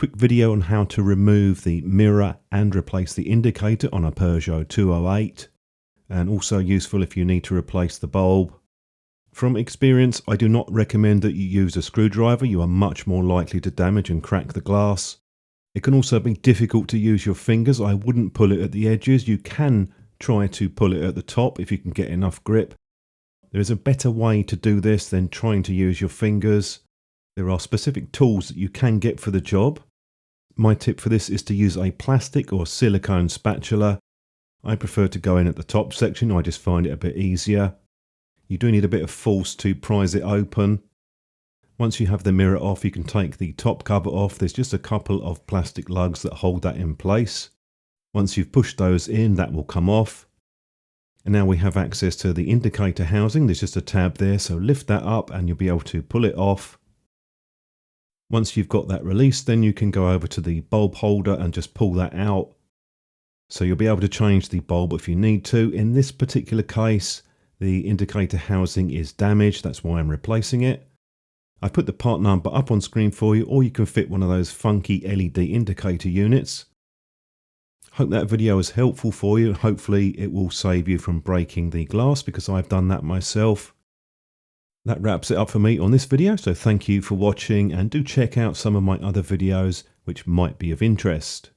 quick video on how to remove the mirror and replace the indicator on a Peugeot 208, and also useful if you need to replace the bulb. From experience, I do not recommend that you use a screwdriver. You are much more likely to damage and crack the glass. It can also be difficult to use your fingers. I wouldn't pull it at the edges. You can try to pull it at the top if you can get enough grip. There is a better way to do this than trying to use your fingers. There are specific tools that you can get for the job. My tip for this is to use a plastic or silicone spatula. I prefer to go in at the top section. I just find it a bit easier. You do need a bit of force to prise it open. Once you have the mirror off, you can take the top cover off. There's just a couple of plastic lugs that hold that in place. Once you've pushed those in, that will come off. And now we have access to the indicator housing. There's just a tab there, so lift that up and you'll be able to pull it off. Once you've got that released, then you can go over to the bulb holder and just pull that out. So you'll be able to change the bulb if you need to. In this particular case, the indicator housing is damaged. That's why I'm replacing it. I put the part number up on screen for you, or you can fit one of those funky LED indicator units. Hope that video is helpful for you. Hopefully it will save you from breaking the glass, because I've done that myself. That wraps it up for me on this video, so thank you for watching, and do check out some of my other videos which might be of interest.